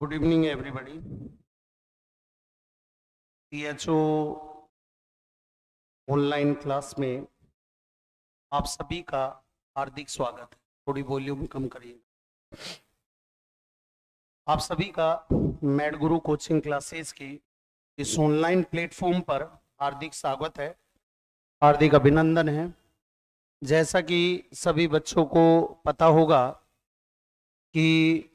Good evening everybody. CHO online class में आप सभी का हार्दिक स्वागत है। थोड़ी वॉल्यूम कम करिए। आप सभी का मैड गुरु कोचिंग क्लासेस की इस ऑनलाइन प्लेटफॉर्म पर हार्दिक स्वागत है, हार्दिक अभिनंदन है। जैसा कि सभी बच्चों को पता होगा कि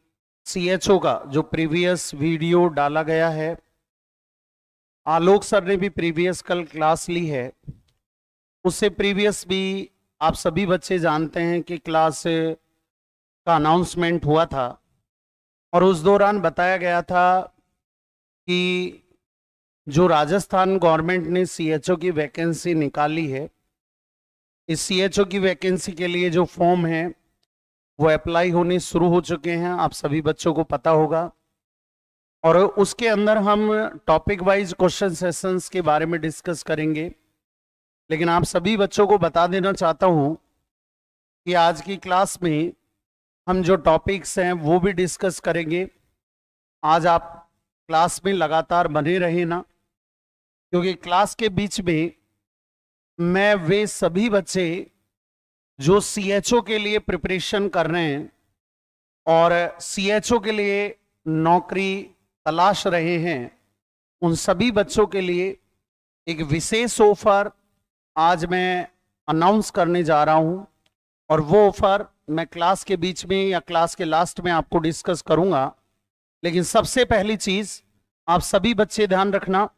सीएचओ का जो प्रीवियस वीडियो डाला गया है, आलोक सर ने भी प्रीवियस कल क्लास ली है। उससे प्रीवियस भी आप सभी बच्चे जानते हैं कि क्लास का अनाउंसमेंट हुआ था और उस दौरान बताया गया था कि जो राजस्थान गवर्नमेंट ने सीएचओ की वैकेंसी निकाली है, इस सीएचओ की वैकेंसी के लिए जो फॉर्म है वो अप्लाई होने शुरू हो चुके हैं, आप सभी बच्चों को पता होगा। और उसके अंदर हम टॉपिक वाइज क्वेश्चन सेशंस के बारे में डिस्कस करेंगे। लेकिन आप सभी बच्चों को बता देना चाहता हूं कि आज की क्लास में हम जो टॉपिक्स हैं वो भी डिस्कस करेंगे। आज आप क्लास में लगातार बने रहे ना, क्योंकि क्लास के बीच में मैं वे सभी बच्चे जो सीएचओ के लिए प्रिपरेशन कर रहे हैं और सीएचओ के लिए नौकरी तलाश रहे हैं, उन सभी बच्चों के लिए एक विशेष ऑफर आज मैं अनाउंस करने जा रहा हूं। और वो ऑफर मैं क्लास के बीच में या क्लास के लास्ट में आपको डिस्कस करूंगा। लेकिन सबसे पहली चीज आप सभी बच्चे ध्यान रखना,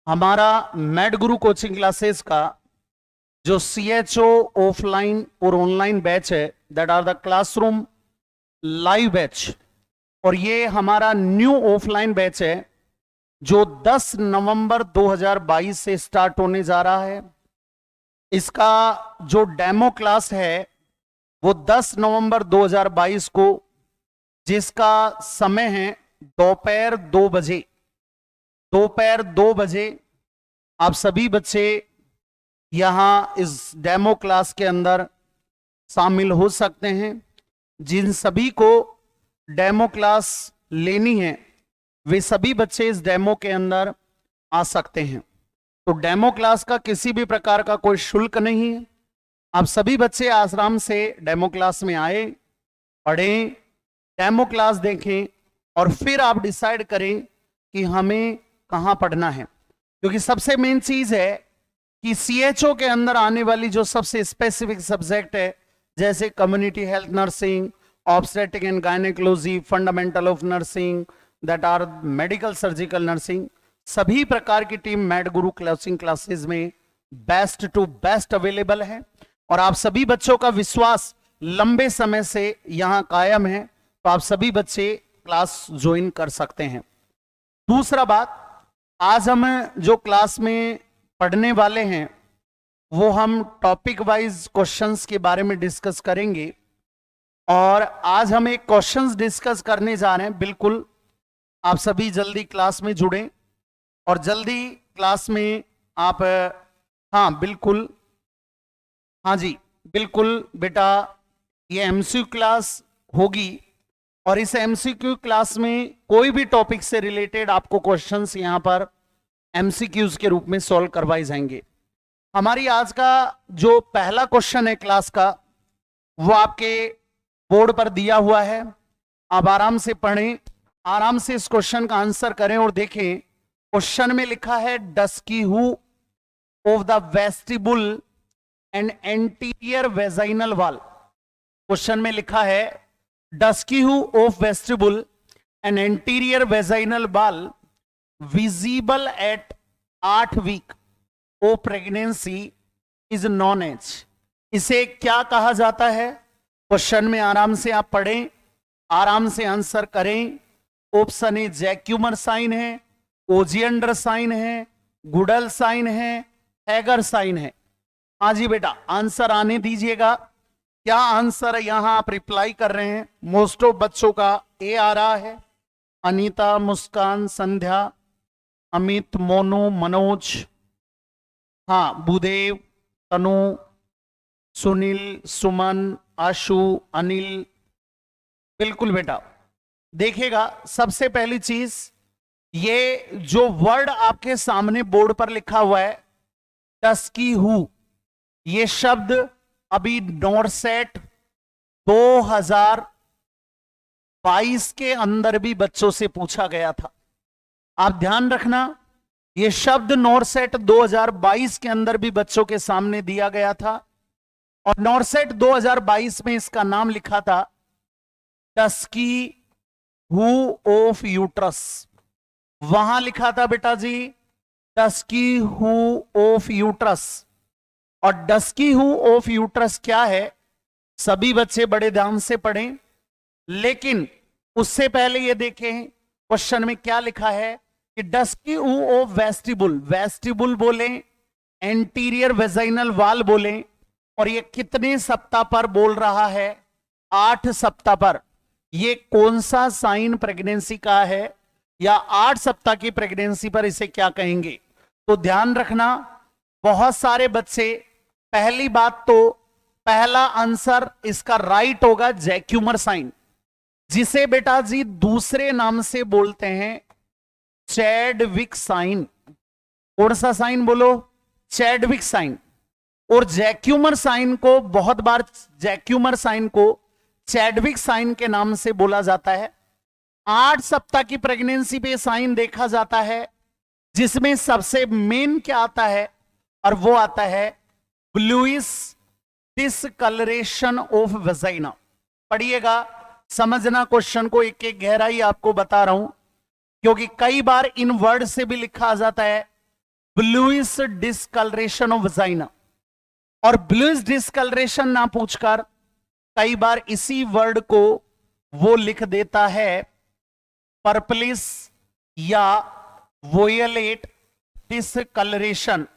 हमारा मैड गुरु कोचिंग क्लासेस का जो सीएचओ ऑफलाइन और ऑनलाइन बैच है, that are the classroom live batch, और ये हमारा न्यू ऑफलाइन बैच है जो 10 नवंबर 2022 से स्टार्ट होने जा रहा है। इसका जो डेमो क्लास है वो 10 नवंबर 2022 को, जिसका समय है दोपहर 2 बजे, दोपहर 2 बजे आप सभी बच्चे यहां इस डेमो क्लास के अंदर शामिल हो सकते हैं। जिन सभी को डेमो क्लास लेनी है वे सभी बच्चे इस डेमो के अंदर आ सकते हैं। तो डेमो क्लास का किसी भी प्रकार का कोई शुल्क नहीं है। आप सभी बच्चे आराम से डेमो क्लास में आए, पढ़ें, डेमो क्लास देखें और फिर आप डिसाइड करें कि हमें कहां पढ़ना है। क्योंकि सबसे मेन चीज है कि सीएचओ के अंदर आने वाली जो सबसे स्पेसिफिक सब्जेक्ट है, जैसे community health nursing, obstetric and gynaecology, fundamental of nursing, that are medical surgical nursing, सभी प्रकार की team med Guru coaching classes में बेस्ट टू बेस्ट अवेलेबल है। और आप सभी बच्चों का विश्वास लंबे समय से यहां कायम है, तो आप सभी बच्चे क्लास ज्वाइन कर सकते हैं। दूसरा बात, आज हम जो क्लास में पढ़ने वाले हैं वो हम टॉपिक वाइज क्वेश्चंस के बारे में डिस्कस करेंगे। और आज हम एक क्वेश्चंस डिस्कस करने जा रहे हैं। बिल्कुल आप सभी जल्दी क्लास में जुड़ें और जल्दी क्लास में आप, हाँ बिल्कुल, हाँ जी बिल्कुल बेटा, ये एमसीक्यू क्लास होगी और इस एमसीक्यू क्लास में कोई भी टॉपिक से रिलेटेड आपको क्वेश्चंस यहां पर एमसीक्यूज के रूप में सॉल्व करवाए जाएंगे। हमारी आज का जो पहला क्वेश्चन है क्लास का, वो आपके बोर्ड पर दिया हुआ है। आप आराम से पढ़ें, आराम से इस क्वेश्चन का आंसर करें और देखें। क्वेश्चन में लिखा है dusky hue of the vestibule and anterior vaginal wall. Question में लिखा है dusky hue of vestibule and anterior vaginal wall visible at 8 week of pregnancy is known as. इसे क्या कहा जाता है? क्वेश्चन में आराम से आप पढ़ें, आराम से आंसर करें। ऑप्शन ए जैक्यूमर साइन है, ओजिएंडर साइन है, गुडल साइन है, हैगर साइन है। हाँ जी बेटा, आंसर आने दीजिएगा। क्या आंसर यहां आप रिप्लाई कर रहे हैं? मोस्ट ऑफ बच्चों का ए आ रहा है। अनीता, मुस्कान, संध्या, अमित, मोनू, मनोज, हाँ भूदेव, तनु, सुनील, सुमन, आशु, अनिल, बिल्कुल बेटा देखिएगा, सबसे पहली चीज, ये जो वर्ड आपके सामने बोर्ड पर लिखा हुआ है टस्की हु, ये शब्द अभी नॉरसेट 2022 के अंदर भी बच्चों से पूछा गया था। आप ध्यान रखना, ये शब्द नॉरसेट 2022 के अंदर भी बच्चों के सामने दिया गया था और नॉरसेट 2022 में इसका नाम लिखा था टस्की हु ऑफ यूट्रस। वहां लिखा था बेटा जी टस्की हु ऑफ यूट्रस। और डस्की हु ऑफ यूट्रस क्या है, सभी बच्चे बड़े ध्यान से पढ़ें, लेकिन उससे पहले ये देखें क्वेश्चन में क्या लिखा है कि dusky who of vestibule, vestibule बोले, एंटीरियर वेजाइनल वाल बोले, और ये कितने सप्ताह पर बोल रहा है, 8 सप्ताह पर। ये कौन सा साइन प्रेगनेंसी का है या 8 सप्ताह की प्रेगनेंसी पर इसे क्या कहेंगे? तो ध्यान रखना, बहुत सारे बच्चे, पहली बात तो पहला आंसर इसका राइट होगा जैक्यूमर साइन, जिसे बेटा जी दूसरे नाम से बोलते हैं चैडविक साइन। कौन सा साइन बोलो? Chadwick sign. और जैक्यूमर साइन को बहुत बार जैक्यूमर साइन को चैडविक साइन के नाम से बोला जाता है। 8 सप्ताह की प्रेगनेंसी पे साइन देखा जाता है, जिसमें सबसे मेन क्या आता है, और वो आता है ब्लूइश डिसकलरेशन ऑफ वेजाइना। पढ़िएगा, समझना क्वेश्चन को, एक एक गहराई आपको बता रहा हूं, क्योंकि कई बार इन वर्ड से भी लिखा जाता है ब्लूइश डिसकलरेशन ऑफ वेजाइना, और ब्लूइश डिसकलरेशन ना पूछकर कई बार इसी वर्ड को वो लिख देता है पर्पलिश या वोयलेट डिसकलरेशन।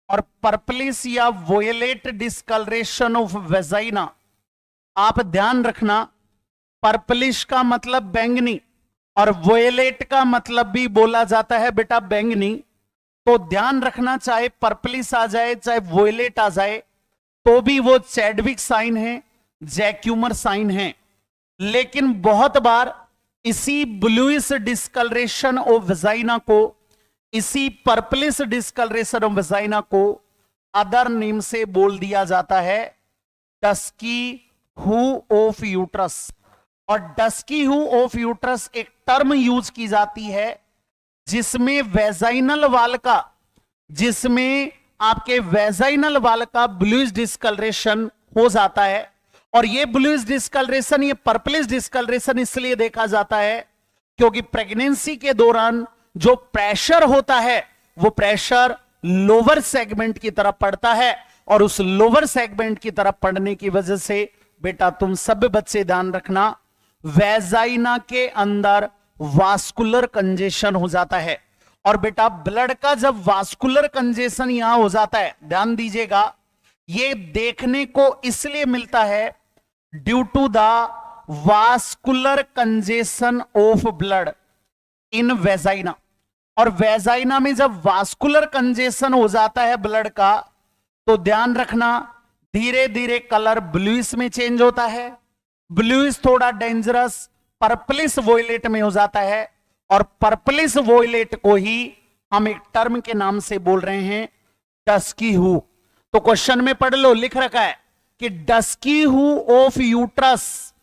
और पर्पलिश या वोयलेट डिसकलरेशन ऑफ वेजाइना, आप ध्यान रखना, पर्पलिश का मतलब बैंगनी और वोयलेट का मतलब भी बोला जाता है बेटा बैंगनी। तो ध्यान रखना, चाहे पर्पलिश आ जाए चाहे वोयलेट आ जाए, तो भी वो चैडविक साइन है, जैक्यूमर साइन है। लेकिन बहुत बार इसी ब्लूइश डिसकलरेशन ऑफ वेजाइना को, इसी पर्पलिश डिसकलरेशन ऑफ वेजाइना को अदर नेम से बोल दिया जाता है डस्की हु ऑफ यूट्रस। और डस्की हु ऑफ यूट्रस एक टर्म यूज की जाती है जिसमें वेजाइनल वाल का, जिसमें आपके वेजाइनल वाल का ब्लूइश डिसकलरेशन हो जाता है। और ये ब्लूइश डिसकलरेशन, ये पर्पलिश डिसकलरेशन इसलिए देखा जाता है क्योंकि प्रेगनेंसी के दौरान जो प्रेशर होता है वो प्रेशर लोअर सेगमेंट की तरफ पड़ता है, और उस लोअर सेगमेंट की तरफ पड़ने की वजह से बेटा तुम सब बच्चे ध्यान रखना, वेजाइना के अंदर वास्कुलर कंजेशन हो जाता है। और बेटा ब्लड का जब वास्कुलर कंजेशन यहां हो जाता है, ध्यान दीजिएगा, ये देखने को इसलिए मिलता है due to the vascular congestion of blood in vagina. और वेजाइना में जब वास्कुलर कंजेशन हो जाता है ब्लड का, तो ध्यान रखना धीरे धीरे कलर ब्लूइश में चेंज होता है। ब्लूइश थोड़ा डेंजरस पर्पलिश वोयलेट में हो जाता है, और पर्पलिश वोयलेट को ही हम एक टर्म के नाम से बोल रहे हैं डस्की हु। तो क्वेश्चन में पढ़ लो, लिख रखा है कि dusky who of uterus,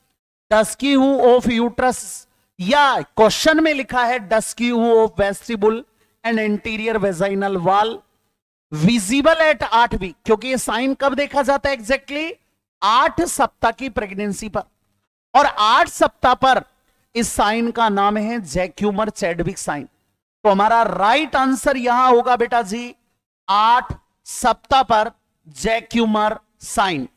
dusky who of uterus, या क्वेश्चन में लिखा है dusky who of vestibule and anterior vaginal वाल विजिबल एट 8 वीक। क्योंकि ये साइन कब देखा जाता है एग्जैक्टली 8 सप्ताह की प्रेगनेंसी पर, और 8 सप्ताह पर इस साइन का नाम है जैक्यूमर चैडविक साइन। तो हमारा राइट आंसर यहां होगा बेटा जी 8 सप्ताह पर जैक्यूमर साइन।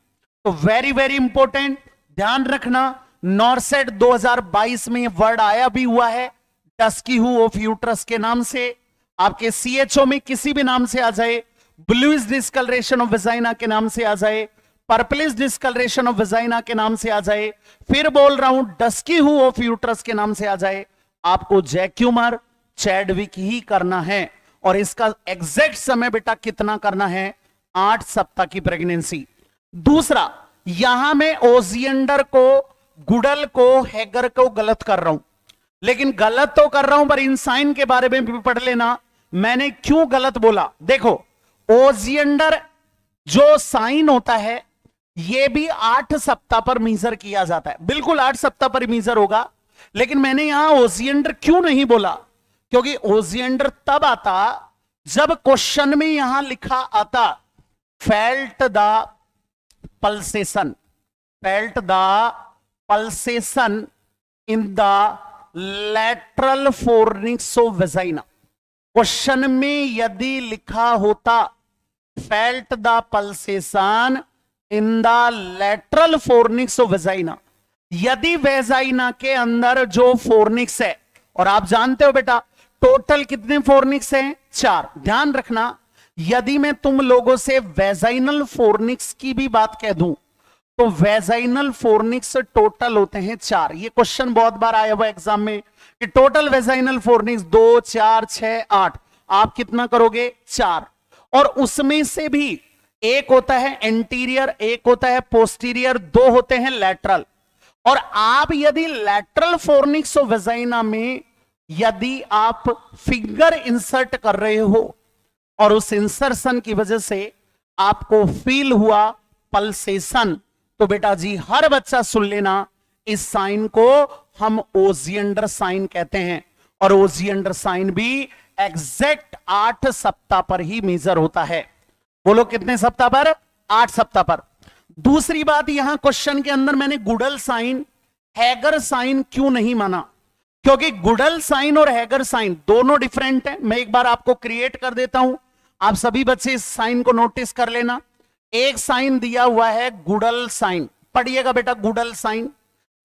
तो वेरी वेरी इंपॉर्टेंट, ध्यान रखना, नॉरसेट 2022 में वर्ड आया भी हुआ है डस्की हु ऑफ यूट्रस के नाम से। आपके सीएचओ में किसी भी नाम से आ जाए, ब्लूइश डिसकलरेशन ऑफ वेजाइना के नाम से आ जाए, पर्पलिश डिसकलरेशन ऑफ वेजाइना के नाम से आ जाए, फिर बोल रहा हूं डस्की हु ऑफ यूट्रस के नाम से आ जाए, आपको जैक्यूमर चैडविक ही करना है। और इसका एग्जैक्ट समय बेटा कितना करना है, 8 सप्ताह की प्रेगनेंसी। दूसरा, यहां मैं ओजिएंडर को, गुडल को, हैगर को गलत कर रहा हूं। लेकिन गलत तो कर रहा हूं, पर इन साइन के बारे में भी पढ़ लेना मैंने क्यों गलत बोला। देखो, ओजिएंडर जो साइन होता है यह भी 8 सप्ताह पर मीजर किया जाता है, बिल्कुल 8 सप्ताह पर मीजर होगा। लेकिन मैंने यहां ओजिएंडर क्यों नहीं बोला, क्योंकि ओजिएंडर तब आता जब क्वेश्चन में यहां लिखा आता felt the pulsation, felt the pulsation in the lateral fornix of vagina. Question में यदि लिखा होता felt the pulsation in the lateral fornix of vagina, यदि वेजाइना के अंदर जो फोर्निक्स है, और आप जानते हो बेटा टोटल कितने फोर्निक्स हैं, 4। ध्यान रखना, यदि मैं तुम लोगों से वेजाइनल फोर्निक्स की भी बात कह दूं तो वेजाइनल फोर्निक्स टोटल होते हैं 4। ये क्वेश्चन बहुत बार आया हुआ एग्जाम में कि टोटल वेजाइनल फोर्निक्स 2, 4, 6, 8, आप कितना करोगे, 4। और उसमें से भी एक होता है एंटीरियर, एक होता है पोस्टीरियर, 2 होते हैं लैटरल। और आप यदि लैटरल फोर्निक्स ऑफ वेजाइना में यदि आप फिंगर इंसर्ट कर रहे हो और उस इंसर्शन की वजह से आपको फील हुआ पल्सेशन, तो बेटा जी हर बच्चा सुन लेना, इस साइन को हम ओजिएंडर साइन कहते हैं। और ओजिएंडर साइन भी एग्जैक्ट 8 सप्ताह पर ही मेजर होता है। बोलो कितने सप्ताह पर, 8 सप्ताह पर। दूसरी बात, यहां क्वेश्चन के अंदर मैंने गुडल साइन हैगर साइन क्यों नहीं माना, क्योंकि गुडल साइन और हैगर साइन दोनों डिफरेंट है। मैं एक बार आपको क्रिएट कर देता हूं, आप सभी बच्चे इस साइन को नोटिस कर लेना। एक साइन दिया हुआ है गुडल साइन, पढ़िएगा बेटा गुडल साइन।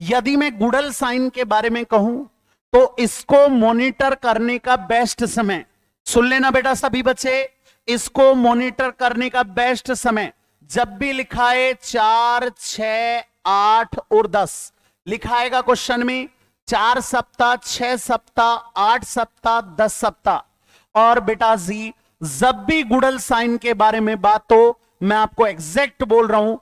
यदि मैं गुडल साइन के बारे में कहूं तो इसको मॉनिटर करने का बेस्ट समय, सुन लेना बेटा सभी बच्चे, इसको मॉनिटर करने का बेस्ट समय जब भी लिखा है 4, 6, 8 और 10 लिखाएगा क्वेश्चन में, 4 सप्ताह, 6 सप्ताह, 8 सप्ताह, 10 सप्ताह। और बेटा जी जब भी गुडल साइन के बारे में बात हो, मैं आपको एग्जैक्ट बोल रहा हूं,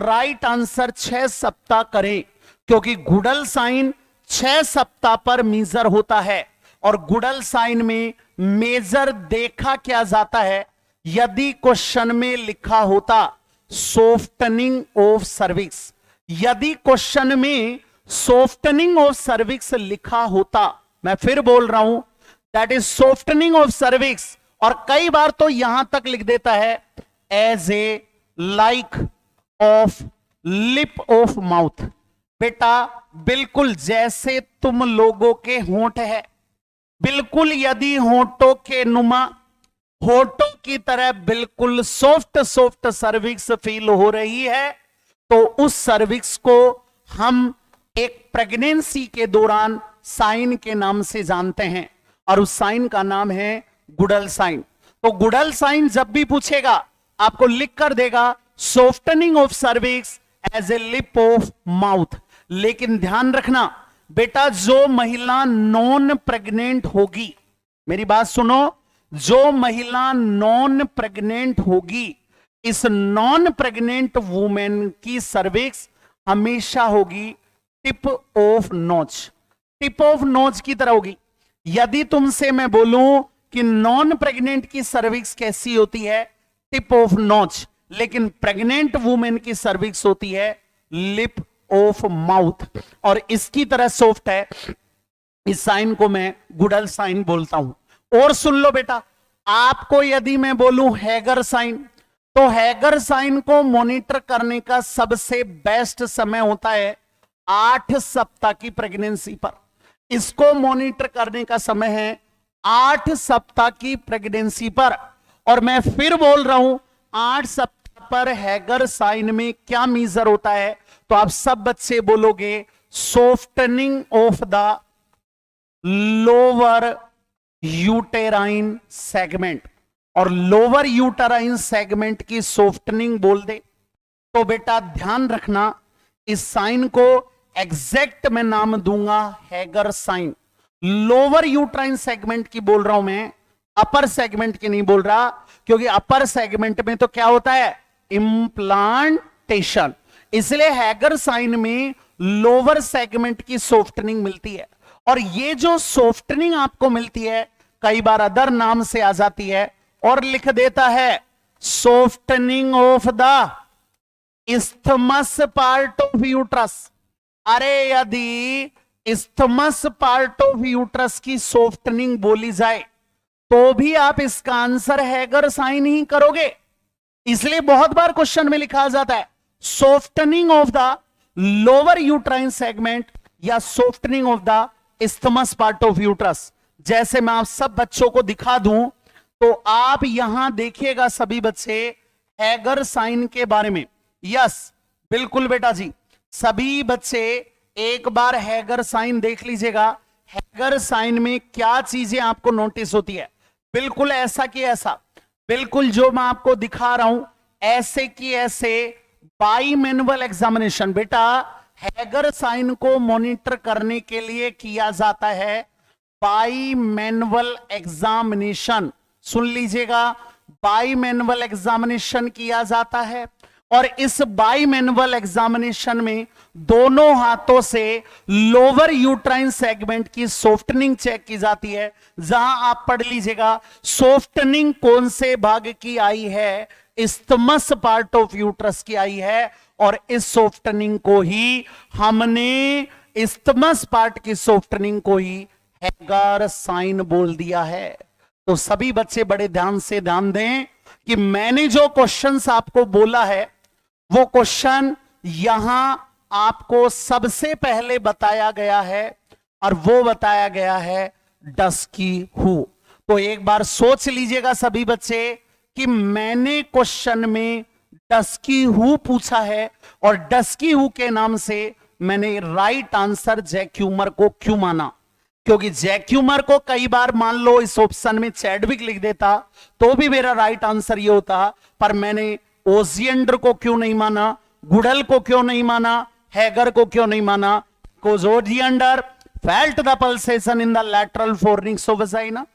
राइट आंसर 6 सप्ताह करें, क्योंकि गुडल साइन 6 सप्ताह पर मेजर होता है। और गुडल साइन में मेजर देखा क्या जाता है, यदि क्वेश्चन में लिखा होता सॉफ्टनिंग ऑफ सर्विक्स, यदि क्वेश्चन में सॉफ्टनिंग ऑफ सर्विक्स लिखा होता, मैं फिर बोल रहा हूं that is softening of cervix, और कई बार तो यहां तक लिख देता है as a like of lip of mouth. बेटा बिल्कुल जैसे तुम लोगों के होंठ है, बिल्कुल यदि होंठों के नुमा, होंठों की तरह बिल्कुल सॉफ्ट सॉफ्ट सर्विक्स फील हो रही है, तो उस सर्विक्स को हम एक प्रेगनेंसी के दौरान साइन के नाम से जानते हैं, और उस साइन का नाम है गुडल साइन। तो गुडल साइन जब भी पूछेगा आपको लिख कर देगा softening of cervix as a lip of mouth. लेकिन ध्यान रखना बेटा, जो महिला नॉन प्रेग्नेंट होगी, मेरी बात सुनो, जो महिला नॉन प्रेग्नेंट होगी, इस नॉन प्रेग्नेंट वुमेन की सर्विक्स हमेशा होगी टिप ऑफ नोच, टिप ऑफ नोच की तरह होगी। यदि तुमसे मैं बोलूं कि नॉन प्रेग्नेंट की सर्विक्स कैसी होती है, टिप ऑफ नोच, लेकिन प्रेग्नेंट वुमेन की सर्विक्स होती है लिप ऑफ माउथ, और इसकी तरह सॉफ्ट है। इस साइन को मैं गुडल साइन बोलता हूं। और सुन लो बेटा, आपको यदि मैं बोलूं हैगर साइन, तो हैगर साइन को मॉनिटर करने का सबसे बेस्ट समय होता है 8 सप्ताह की प्रेगनेंसी पर। इसको मॉनिटर करने का समय है 8 सप्ताह की प्रेगनेंसी पर। और मैं फिर बोल रहा हूं 8 सप्ताह पर हैगर साइन में क्या मेजर होता है, तो आप सब बच्चे बोलोगे softening of the lower uterine segment, और लोअर यूटेराइन सेगमेंट की सॉफ्टनिंग बोल दे। तो बेटा ध्यान रखना, इस साइन को एग्जैक्ट मैं नाम दूंगा Hegar sign. Lower uterine segment की बोल रहा हूं मैं, अपर सेगमेंट की नहीं बोल रहा, क्योंकि अपर सेगमेंट में तो क्या होता है, इंप्लांटेशन। इसलिए हैगर साइन में लोअर सेगमेंट की सॉफ्टनिंग मिलती है, और ये जो सॉफ्टनिंग आपको मिलती है कई बार अदर नाम से आ जाती है और लिख देता है softening of the isthmus part of uterus. अरे यदि इस्थमस पार्ट ऑफ यूट्रस की सॉफ्टनिंग बोली जाए तो भी आप इसका आंसर हैगर साइन ही करोगे। इसलिए बहुत बार क्वेश्चन में लिखा जाता है softening of the lower uterine segment या softening of the isthmus part of uterus. जैसे मैं आप सब बच्चों को दिखा दूं तो आप यहां देखिएगा सभी बच्चे हैगर साइन के बारे में। यस बिल्कुल बेटा जी, सभी बच्चे एक बार हैगर साइन देख लीजिएगा। हैगर साइन में क्या चीजें आपको नोटिस होती है, बिल्कुल ऐसा कि ऐसा, बिल्कुल जो मैं आपको दिखा रहा हूं ऐसे कि ऐसे बाई मैनुअल एग्जामिनेशन बेटा हैगर साइन को मॉनिटर करने के लिए किया जाता है बाई मैनुअल एग्जामिनेशन। सुन लीजिएगा, बाई मैनुअल एग्जामिनेशन किया जाता है और इस बाई मैनुअल एग्जामिनेशन में दोनों हाथों से लोअर यूट्राइन सेगमेंट की सॉफ्टनिंग चेक की जाती है। जहां आप पढ़ लीजिएगा सॉफ्टनिंग कौन से भाग की आई है, इस्थमस पार्ट ऑफ यूट्रस की आई है और इस सॉफ्टनिंग को ही हमने इस्थमस पार्ट की सॉफ्टनिंग को ही हैगर साइन बोल दिया है। तो सभी बच्चे बड़े ध्यान से ध्यान दें कि मैंने जो क्वेश्चंस आपको बोला है वो क्वेश्चन यहां आपको सबसे पहले बताया गया है और वो बताया गया है डस्की हु। तो एक बार सोच लीजिएगा सभी बच्चे कि मैंने क्वेश्चन में डस्की हु पूछा है और डस्की हु के नाम से मैंने राइट आंसर जैक्यूमर को क्यों माना, क्योंकि जैक्यूमर को कई बार मान लो इस ऑप्शन में चैडविक लिख देता तो भी मेरा राइट आंसर ये होता, पर मैंने ओजिएंडर को क्यों नहीं माना, गुडल को क्यों नहीं माना, हैगर को क्यों नहीं माना? Because Oziander felt the pulsation in the lateral fornix of vagina.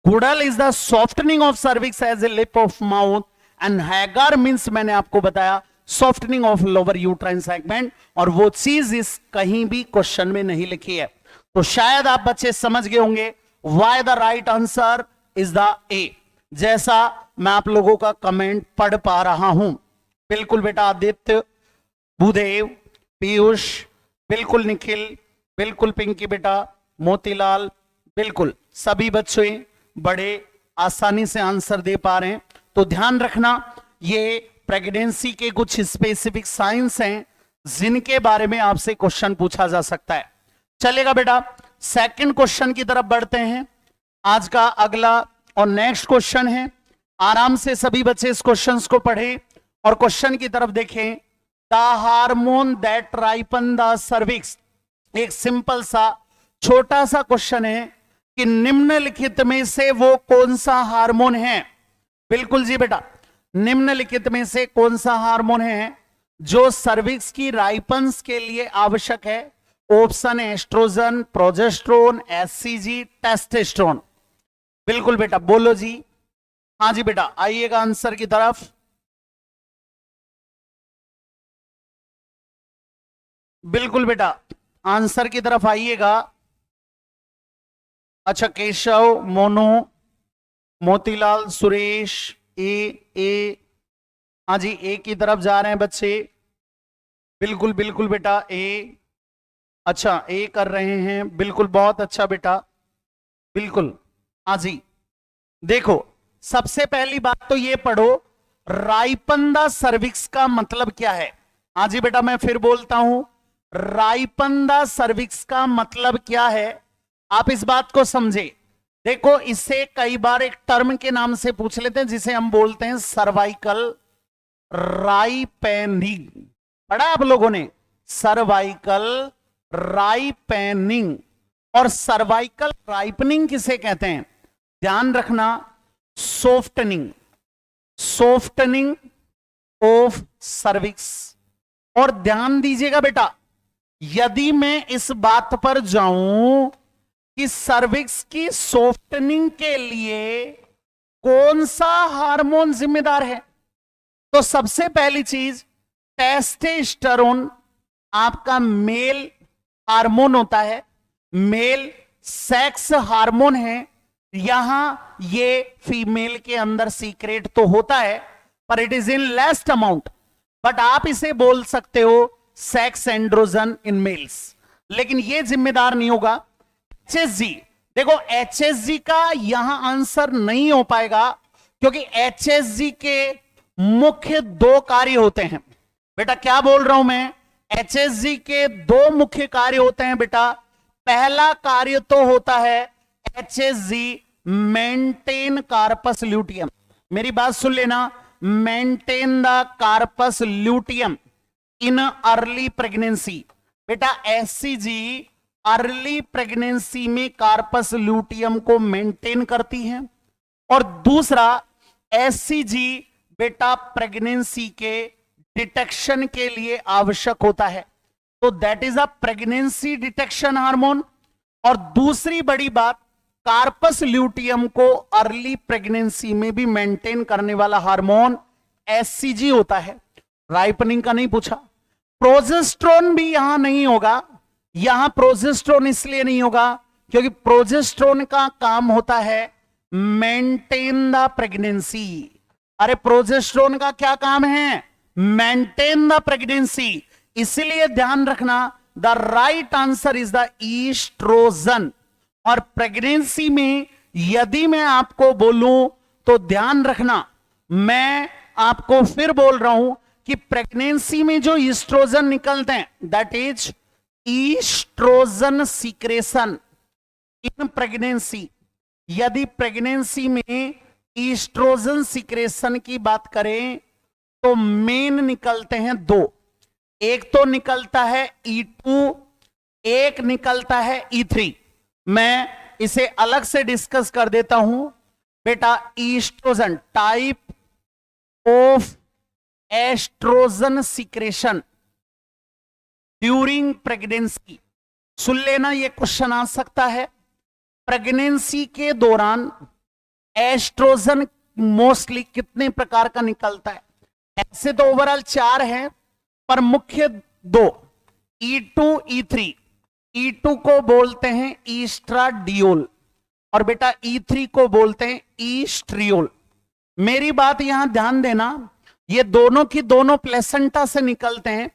Goodall is the softening of cervix as a lip of mouth and Hagar means मैंने आपको बताया softening of lower uterine segment और वो चीज इस कहीं भी क्वेश्चन में नहीं लिखी है। तो शायद आप बच्चे समझ गए होंगे why the right answer is the A, जैसा मैं आप लोगों का कमेंट पढ़ पा रहा हूं। बिल्कुल बेटा आदित्य, भूदेव, पीयूष, बिल्कुल निखिल, बिल्कुल पिंकी बेटा, मोतीलाल, बिल्कुल सभी बच्चे बड़े आसानी से आंसर दे पा रहे हैं। तो ध्यान रखना ये प्रेगनेंसी के कुछ स्पेसिफिक साइंस हैं जिनके बारे में आपसे क्वेश्चन पूछा जा सकता है। चलेगा बेटा, सेकंड क्वेश्चन की तरफ बढ़ते हैं। आज का अगला और नेक्स्ट क्वेश्चन है। आराम से सभी बच्चे इस क्वेश्चन को पढ़ें और क्वेश्चन की तरफ देखें। The hormone that ripen the cervix, एक सिंपल सा छोटा सा क्वेश्चन है कि निम्नलिखित में से वो कौन सा हार्मोन है। बिल्कुल जी बेटा, निम्नलिखित में से कौन सा हार्मोन है जो सर्विक्स की राइपन्स के लिए आवश्यक है? Option oestrogen, progesterone, SCG, testosterone. बिल्कुल बेटा बोलो जी। हाँ जी बेटा, आइएगा आंसर की तरफ। बिल्कुल बेटा आंसर की तरफ आइएगा। अच्छा, केशव, मोनू, मोतीलाल, सुरेश, ए, हाँ जी ए की तरफ जा रहे हैं बच्चे। बिल्कुल बिल्कुल बेटा ए, अच्छा ए कर रहे हैं, बिल्कुल बहुत अच्छा बेटा, बिल्कुल। हाँ जी, देखो सबसे पहली बात तो ये पढ़ो राइपन द सर्विक्स का मतलब क्या है। हाँ जी बेटा, मैं फिर बोलता हूं राइपन द सर्विक्स का मतलब क्या है, आप इस बात को समझे। देखो इसे कई बार एक टर्म के नाम से पूछ लेते हैं जिसे हम बोलते हैं सर्वाइकल राइपेनिंग। पढ़ा आप लोगों ने सर्वाइकल राइपेनिंग। और सर्वाइकल राइपनिंग किसे कहते हैं? ध्यान रखना, सॉफ्टनिंग, सॉफ्टनिंग ऑफ सर्विक्स। और ध्यान दीजिएगा बेटा, यदि मैं इस बात पर जाऊं कि सर्विक्स की सॉफ्टनिंग के लिए कौन सा हार्मोन जिम्मेदार है, तो सबसे पहली चीज टेस्टोस्टेरोन आपका मेल हार्मोन होता है। मेल सेक्स हार्मोन है, यहां ये फीमेल के अंदर सीक्रेट तो होता है पर it is in least amount, but आप इसे बोल सकते हो सेक्स एंड्रोजन इन मेल्स, लेकिन ये जिम्मेदार नहीं होगा। एचएसजी, देखो एचएसजी का यहां आंसर नहीं हो पाएगा क्योंकि एचएसजी के मुख्य दो कार्य होते हैं। बेटा क्या बोल रहा हूं मैं, एचएसजी के दो मुख्य कार्य होते हैं बेटा। पहला कार्य तो होता है एचएसजी मेंटेन कार्पस ल्यूटियम, मेरी बात सुन लेना, maintain the corpus luteum in early pregnancy. बेटा एचसीजी अर्ली प्रेगनेंसी में कार्पस ल्यूटियम को मेंटेन करती है, और दूसरा एचसीजी बेटा प्रेगनेंसी के डिटेक्शन के लिए आवश्यक होता है, तो that is a pregnancy detection hormone. और दूसरी बड़ी बात, कार्पस ल्यूटियम को अर्ली प्रेगनेंसी में भी मेंटेन करने वाला हार्मोन एचसीजी होता है। राइपनिंग का नहीं पूछा, प्रोजेस्टेरोन भी यहां नहीं होगा। यहां प्रोजेस्टेरोन इसलिए नहीं होगा क्योंकि प्रोजेस्टेरोन का काम होता है मेंटेन द प्रेगनेंसी। अरे प्रोजेस्टेरोन का क्या काम है, मेंटेन द प्रेगनेंसी, इसलिए ध्यान रखना the right answer is the oestrogen. और प्रेगनेंसी में यदि मैं आपको बोलूं तो ध्यान रखना, मैं आपको फिर बोल रहा हूं कि प्रेगनेंसी में जो ईस्ट्रोजन निकलते हैं that is oestrogen secretion in pregnancy. यदि प्रेगनेंसी में ईस्ट्रोजन सीक्रेशन की बात करें तो मेन निकलते हैं दो, एक तो निकलता है E2, एक निकलता है E3। मैं इसे अलग से डिस्कस कर देता हूं बेटा। Oestrogen, type of oestrogen secretion during pregnancy, सुन लेना ये क्वेश्चन आ सकता है। प्रेगनेंसी के दौरान एस्ट्रोजन मोस्टली कितने प्रकार का निकलता है, ऐसे तो ओवरऑल 4 हैं पर मुख्य 2, E2 E3। E2 को बोलते हैं ईस्ट्राडियोल और बेटा E3 को बोलते हैं ईस्ट्रियोल। मेरी बात यहां ध्यान देना, ये दोनों की दोनों प्लेसेंटा से निकलते हैं,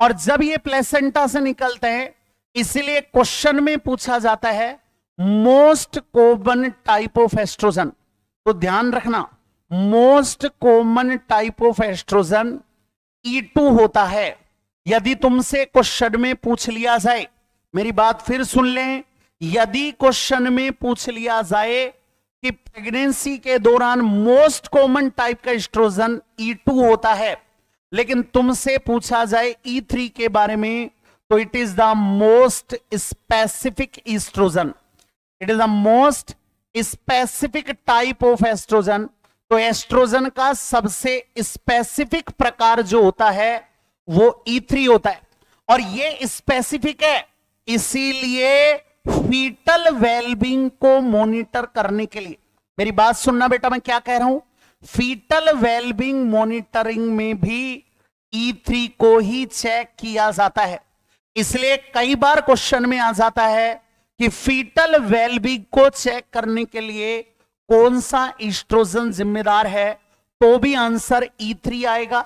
और जब ये प्लेसेंटा से निकलते हैं इसलिए क्वेश्चन में पूछा जाता है most common type of oestrogen. तो ध्यान रखना, most common type of oestrogen E2 होता है। यदि तुमसे क्वेश्चन में पूछ लिया जाए, मेरी बात फिर सुन लें, यदि क्वेश्चन में पूछ लिया जाए कि प्रेगनेंसी के दौरान मोस्ट कॉमन टाइप का एस्ट्रोजन E2 होता है, लेकिन तुमसे पूछा जाए E3 के बारे में तो it is the most specific oestrogen, it is the most specific type of oestrogen. तो एस्ट्रोजन का सबसे स्पेसिफिक प्रकार जो होता है वो E3 होता है, और ये स्पेसिफिक है इसीलिए फीटल वेलबींग को मॉनिटर करने के लिए, मेरी बात सुनना बेटा मैं क्या कह रहा हूं, फीटल वेलबींग मॉनिटरिंग में भी E3 को ही चेक किया जाता है। इसलिए कई बार क्वेश्चन में आ जाता है कि फीटल वेलबींग को चेक करने के लिए कौन सा एस्ट्रोजन जिम्मेदार है, तो भी आंसर E3 आएगा।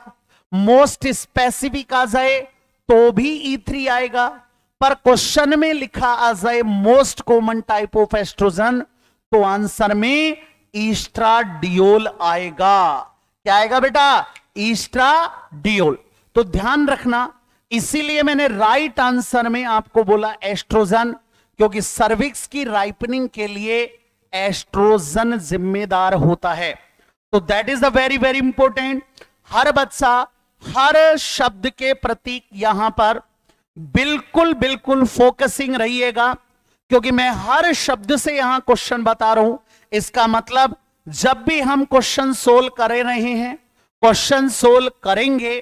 मोस्ट स्पेसिफिक आ जाए तो भी E3 आएगा, पर क्वेश्चन में लिखा आ जाए most common type of oestrogen तो आंसर में ईस्ट्राडियोल आएगा। क्या आएगा बेटा, ईस्ट्राडियोल। तो ध्यान रखना, इसीलिए मैंने राइट आंसर में आपको बोला एस्ट्रोजन, क्योंकि सर्विक्स की राइपनिंग के लिए एस्ट्रोजन जिम्मेदार होता है। तो that is the very very important. हर बच्चा हर शब्द के प्रति यहां पर बिल्कुल बिल्कुल फोकसिंग रहिएगा, क्योंकि मैं हर शब्द से यहां क्वेश्चन बता रहा हूं। इसका मतलब जब भी हम क्वेश्चन सोल्व कर रहे हैं, क्वेश्चन सोल्व करेंगे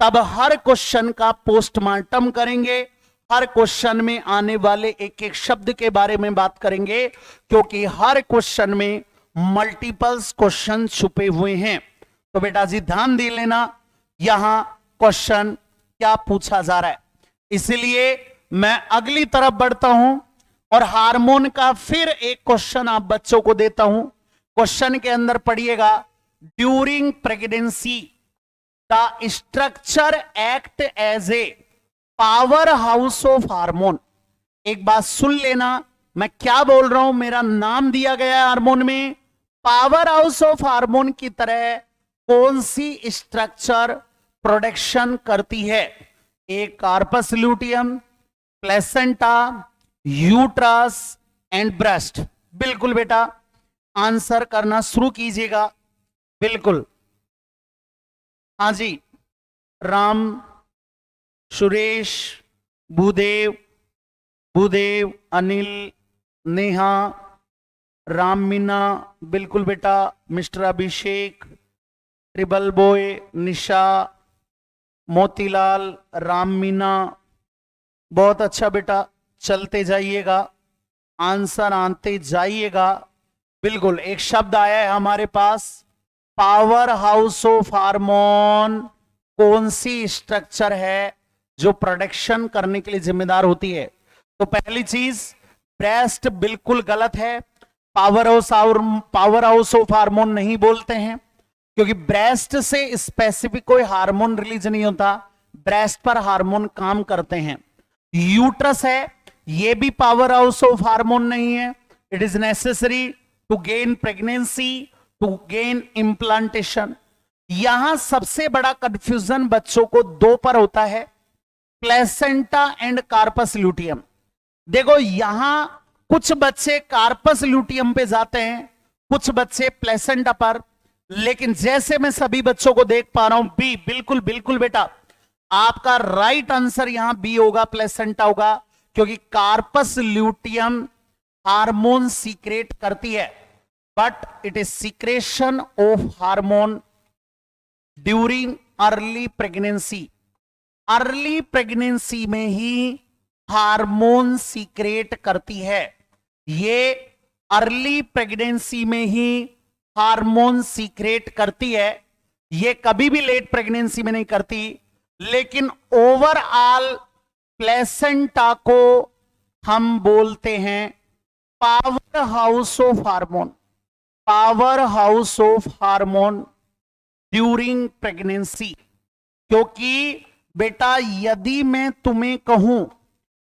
तब हर क्वेश्चन का पोस्टमार्टम करेंगे, हर क्वेश्चन में आने वाले एक एक शब्द के बारे में बात करेंगे, क्योंकि हर क्वेश्चन में मल्टीपल्स क्वेश्चन छुपे हुए हैं। तो बेटा जी ध्यान दे लेना यहां क्वेश्चन क्या पूछा जा रहा है। इसलिए मैं अगली तरफ बढ़ता हूं। और हार्मोन का फिर एक क्वेश्चन आप बच्चों को देता हूं। क्वेश्चन के अंदर पढ़िएगा, during pregnancy the structure act as a power house of hormone. एक बात सुन लेना, मैं क्या बोल रहा हूं, मेरा नाम दिया गया है हार्मोन में, पावर हाउस ऑफ हार्मोन की तरह कौन सी स्ट्रक्चर प्रोडक्शन करती है? एक corpus luteum, placenta, uterus and breast. बिल्कुल बेटा, आंसर करना शुरू कीजिएगा। बिल्कुल, हाँ जी, राम, सुरेश, भूदेव, भूदेव, अनिल, नेहा, राम मीना, बिल्कुल बेटा, मिस्टर अभिषेक, ट्रिबल बॉय, निशा, मोतीलाल, राम मीना, बहुत अच्छा बेटा, चलते जाइएगा, आंसर आते जाइएगा। बिल्कुल, एक शब्द आया है हमारे पास, पावर हाउस ऑफ हार्मोन कौन सी स्ट्रक्चर है जो प्रोडक्शन करने के लिए जिम्मेदार होती है? तो पहली चीज, ब्रेस्ट बिल्कुल गलत है, पावर हाउस ऑफ हार्मोन नहीं बोलते हैं, क्योंकि ब्रेस्ट से स्पेसिफिक कोई हार्मोन रिलीज नहीं होता, ब्रेस्ट पर हार्मोन काम करते हैं। यूट्रस है, ये भी पावर हाउस ऑफ हार्मोन नहीं है। It is necessary to gain pregnancy, to gain implantation. यहां सबसे बड़ा कंफ्यूजन बच्चों को दो पर होता है, प्लेसेंटा एंड कार्पस ल्यूटियम। देखो, यहां कुछ बच्चे कार्पस ल्यूटियम पे जाते हैं, कुछ बच्चे प्लेसेंटा पर, लेकिन जैसे मैं सभी बच्चों को देख पा रहा हूं, बी, बिल्कुल बिल्कुल बेटा, आपका राइट आंसर यहां बी होगा, प्लेसेंटा होगा, क्योंकि कार्पस ल्यूटियम हार्मोन सीक्रेट करती है, but it is secretion of hormone during early pregnancy. Early pregnancy में ही हार्मोन सीक्रेट करती है, ये अर्ली प्रेगनेंसी में ही हार्मोन सीक्रेट करती है, ये कभी भी लेट प्रेगनेंसी में नहीं करती। लेकिन ओवरऑल प्लेसेंटा को हम बोलते हैं power house of hormone, power house of hormone during pregnancy. क्योंकि बेटा, यदि मैं तुम्हें कहूं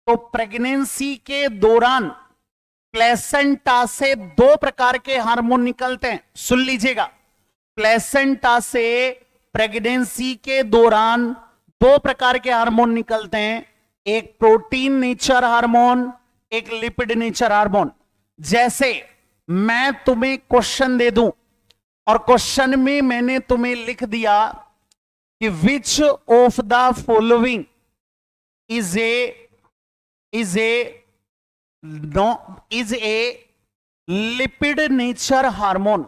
तो प्रेगनेंसी के दौरान प्लेसेंटा से दो प्रकार के हार्मोन निकलते हैं, सुन लीजिएगा, प्लेसेंटा से प्रेगनेंसी के दौरान दो प्रकार के हार्मोन निकलते हैं, एक प्रोटीन नेचर हार्मोन, एक लिपिड नेचर हार्मोन। जैसे मैं तुम्हें क्वेश्चन दे दूं और क्वेश्चन में मैंने तुम्हें लिख दिया कि which of the following is a lipid nature hormone,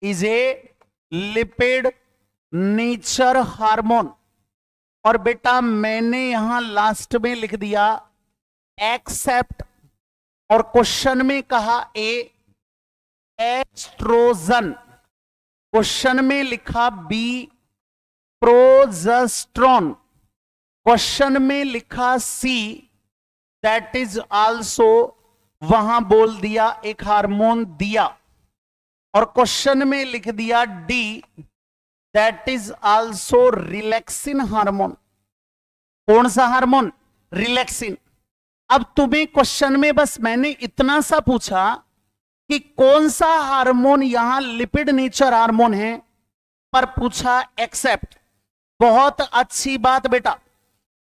is a lipid nature hormone. और बेटा, मैंने यहां लास्ट में लिख दिया एक्सेप्ट, और क्वेश्चन में कहा ए एस्ट्रोजन, क्वेश्चन में लिखा बी प्रोजेस्टेरोन, क्वेश्चन में लिखा सी दैट इज आल्सो, वहां बोल दिया एक हार्मोन दिया, और क्वेश्चन में लिख दिया D that is also relaxin hormone. कौन सा हार्मोन? रिलैक्सिन। अब तुम्हें क्वेश्चन में बस मैंने इतना सा पूछा कि कौन सा हार्मोन यहां लिपिड नेचर हार्मोन है, पर पूछा एक्सेप्ट। बहुत अच्छी बात बेटा,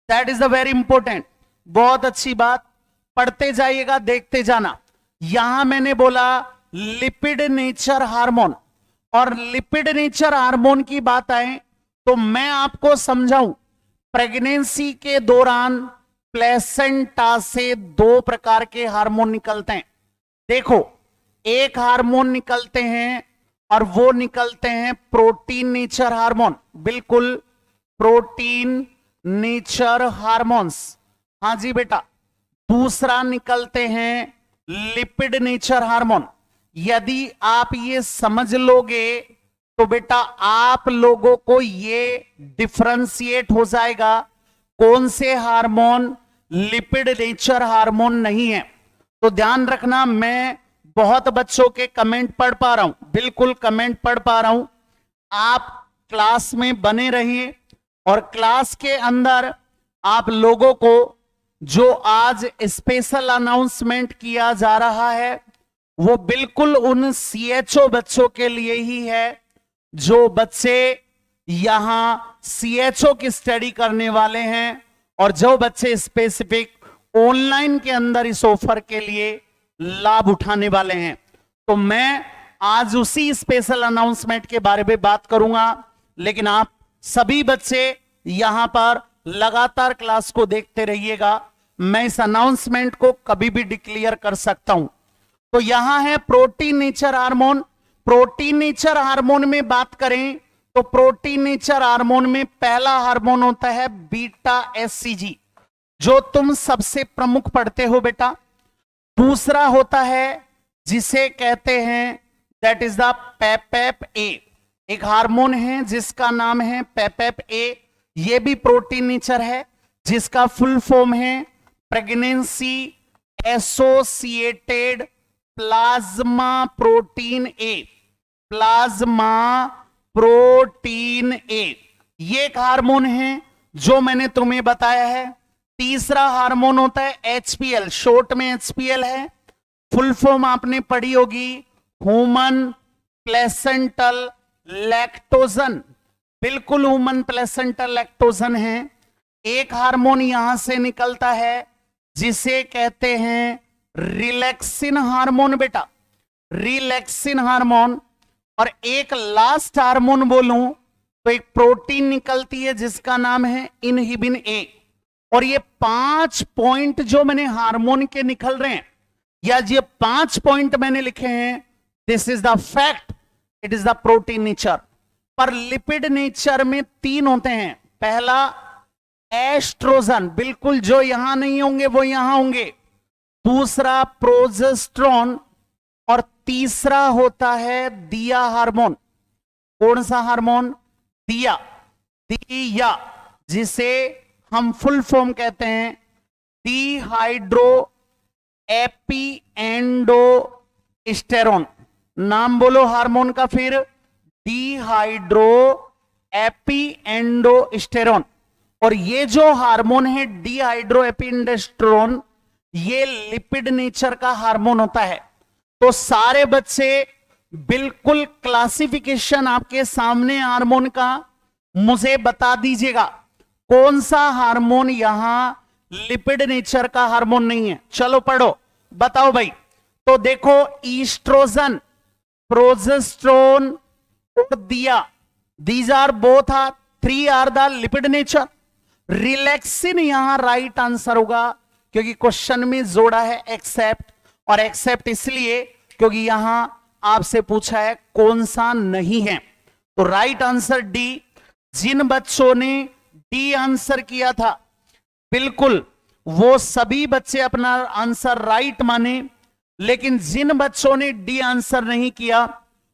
that is the very important, बहुत अच्छी बात, पढ़ते जाइएगा, देखते जाना। यहां मैंने बोला लिपिड नेचर हार्मोन, और लिपिड नेचर हार्मोन की बात आए तो मैं आपको समझाऊं, प्रेगनेंसी के दौरान प्लेसेंटा से दो प्रकार के हार्मोन निकलते हैं। देखो, एक हार्मोन निकलते हैं और वो निकलते हैं प्रोटीन नेचर हार्मोन, बिल्कुल प्रोटीन नेचर हार्मोन्स, हाँ जी बेटा। दूसरा निकलते हैं लिपिड नेचर हार्मोन। यदि आप ये समझ लोगे तो बेटा आप लोगों को ये डिफरेंशिएट हो जाएगा कौन से हार्मोन लिपिड नेचर हार्मोन नहीं है। तो ध्यान रखना, मैं बहुत बच्चों के कमेंट पढ़ पा रहा हूं, बिल्कुल कमेंट पढ़ पा रहा हूं। आप क्लास में बने रहिए और क्लास के अंदर आप लोगों को जो आज स्पेशल अनाउंसमेंट किया जा रहा है वो बिल्कुल उन सीएचओ बच्चों के लिए ही है जो बच्चे यहां सीएचओ की स्टडी करने वाले हैं और जो बच्चे स्पेसिफिक ऑनलाइन के अंदर इस ऑफर के लिए लाभ उठाने वाले हैं। तो मैं आज उसी स्पेशल अनाउंसमेंट के बारे में बात करूंगा, लेकिन आप सभी बच्चे यहां पर लगातार क्लास को देखते रहिएगा। मैं इस अनाउंसमेंट को कभी भी डिक्लेयर कर सकता हूं। तो यहां है protein nature hormone. Protein nature hormone में बात करें तो प्रोटीन नेचर हार्मोन में पहला हार्मोन होता है बीटा एससीजी, जो तुम सबसे प्रमुख पढ़ते हो बेटा। दूसरा होता है जिसे कहते हैं दैट इज द पेपेप ए, एक हार्मोन है जिसका नाम है पेपेप ए। ये भी प्रोटीन नेचर है, जिसका फुल फॉर्म है pregnancy associated plasma protein A. Plasma protein A ये एक हार्मोन है जो मैंने तुम्हें बताया है। तीसरा हार्मोन होता है एचपीएल, शॉर्ट में एचपीएल है, फुल फॉर्म आपने पढ़ी होगी ह्यूमन प्लेसेंटल लैक्टोजन, बिल्कुल ह्यूमन प्लेसेंटल लैक्टोजन है। एक हार्मोन यहां से निकलता है जिसे कहते हैं रिलैक्सिन हार्मोन बेटा, रिलैक्सिन हार्मोन। और एक लास्ट हार्मोन बोलूं तो एक प्रोटीन निकलती है जिसका नाम है इनहिबिन ए। और ये 5 पॉइंट जो मैंने हार्मोन के निकल रहे हैं, या ये 5 पॉइंट मैंने लिखे हैं, this is the fact, it is the protein nature. पर लिपिड नेचर में 3 होते हैं। पहला एस्ट्रोजन, बिल्कुल जो यहां नहीं होंगे वो यहां होंगे। दूसरा प्रोजेस्टेरोन और तीसरा होता है दिया हार्मोन। कौन सा हार्मोन? दिया, दिया जिसे हम फुल फॉर्म कहते हैं डिहाइड्रो एपी एंडोस्टेरोन। नाम बोलो हार्मोन का फिर, डिहाइड्रो एपी एंडोस्टेरोन। और ये जो हार्मोन है डिहाइड्रो एपी एंडोस्टेरोन, ये लिपिड नेचर का हार्मोन होता है। तो सारे बच्चे बिल्कुल क्लासिफिकेशन आपके सामने हार्मोन का मुझे बता दीजिएगा, कौन सा हार्मोन यहां लिपिड नेचर का हार्मोन नहीं है। चलो पढ़ो, बताओ भाई। तो देखो ईस्ट्रोजन, प्रोजेस्टेरोन और दिया, these are both are 3 are the lipid nature. Relaxin यहां राइट आंसर होगा क्योंकि क्वेश्चन में जोड़ा है एक्सेप्ट, और एक्सेप्ट इसलिए क्योंकि यहां आपसे पूछा है कौन सा नहीं है। तो राइट आंसर डी। जिन बच्चों ने डी आंसर किया था बिल्कुल वो सभी बच्चे अपना आंसर राइट माने, लेकिन जिन बच्चों ने डी आंसर नहीं किया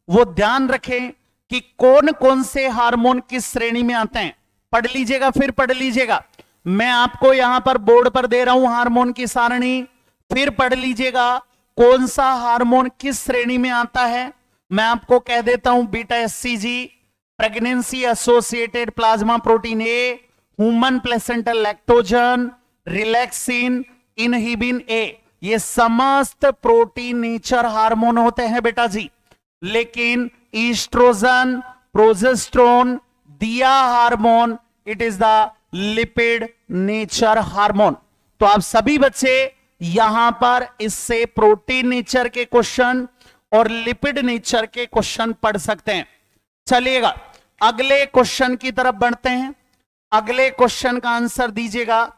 वो ध्यान रखें कि कौन कौन से हार्मोन किस श्रेणी में आते हैं। पढ़ लीजिएगा, फिर पढ़ लीजिएगा। मैं आपको यहां पर बोर्ड पर दे रहा हूं हार्मोन की सारणी, फिर पढ़ लीजिएगा कौन सा हार्मोन किस श्रेणी में आता है। मैं आपको कह देता हूं beta SCG, pregnancy associated plasma protein A, human placental lactogen, relaxin, inhibin A, ये समस्त प्रोटीन नेचर हार्मोन होते हैं बेटा जी। लेकिन ईस्ट्रोजन, प्रोजेस्टेरोन, दिया hormone, it is the lipid nature hormone. तो आप सभी बच्चे यहां पर इससे प्रोटीन नेचर के क्वेश्चन और लिपिड नेचर के क्वेश्चन पढ़ सकते हैं। चलिएगा अगले क्वेश्चन की तरफ बढ़ते हैं। अगले क्वेश्चन का आंसर दीजिएगा।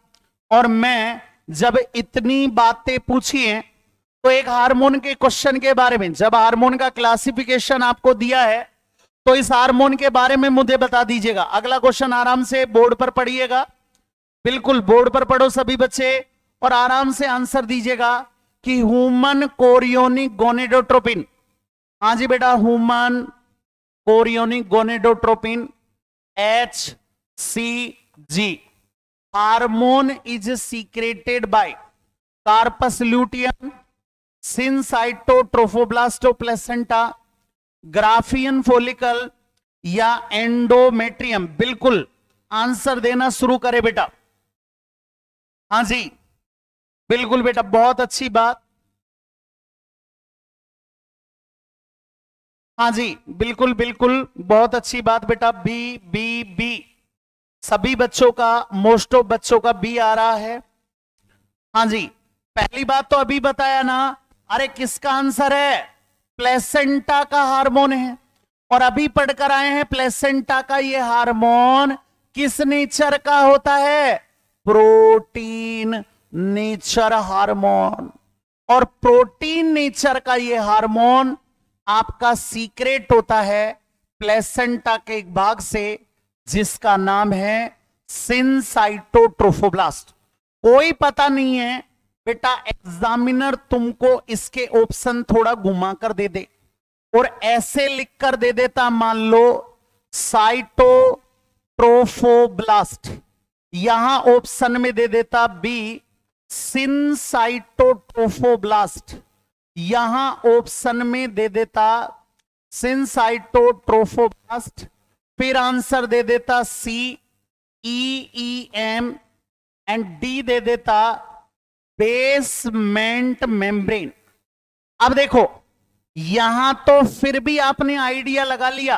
और मैं जब इतनी बातें पूछी हैं तो एक हार्मोन के क्वेश्चन के बारे में, जब हार्मोन का क्लासिफिकेशन आपको दिया है तो इस हार्मोन के बारे में मुझे बता दीजिएगा। अगला क्वेश्चन आराम से बोर्ड पर पढ़िएगा, बिल्कुल बोर्ड पर पढ़ो सभी बच्चे और आराम से आंसर दीजिएगा कि ह्यूमन कोरियोनिक गोनेडोट्रोपिन, हाँ जी बेटा, human chorionic gonadotropin HCG hormone is secreted by corpus luteum, syncytiotrophoblast of placenta, Graafian follicle या एंडोमेट्रियम? बिल्कुल आंसर देना शुरू करे बेटा। हाँ जी बिल्कुल बेटा, बहुत अच्छी बात। हाँ जी बिल्कुल बिल्कुल, बहुत अच्छी बात बेटा। बी बी बी, सभी बच्चों का, मोस्ट ऑफ बच्चों का बी आ रहा है। हाँ जी, पहली बात तो अभी बताया ना, अरे किसका आंसर है? प्लेसेंटा का हार्मोन है। और अभी पढ़कर आए हैं प्लेसेंटा का ये हार्मोन किस नेचर का होता है? Protein nature hormone. और प्रोटीन नेचर का ये हार्मोन आपका सीक्रेट होता है प्लेसेंटा के एक भाग से, जिसका नाम है सिनसाइटोट्रोफोब्लास्ट। कोई पता नहीं है बेटा, एग्जामिनर तुमको इसके ऑप्शन थोड़ा घुमा कर दे दे और ऐसे लिख कर दे देता, मान लो साइटोट्रोफोब्लास्ट, यहां ऑप्शन में दे देता बी सिनसाइटोट्रोफोब्लास्ट, यहां ऑप्शन में दे देता सिनसाइटोट्रोफोब्लास्ट, फिर आंसर दे देता सी EEM एंड डी दे देता बेसमेंट मेम्ब्रेन। अब देखो यहां तो फिर भी आपने आइडिया लगा लिया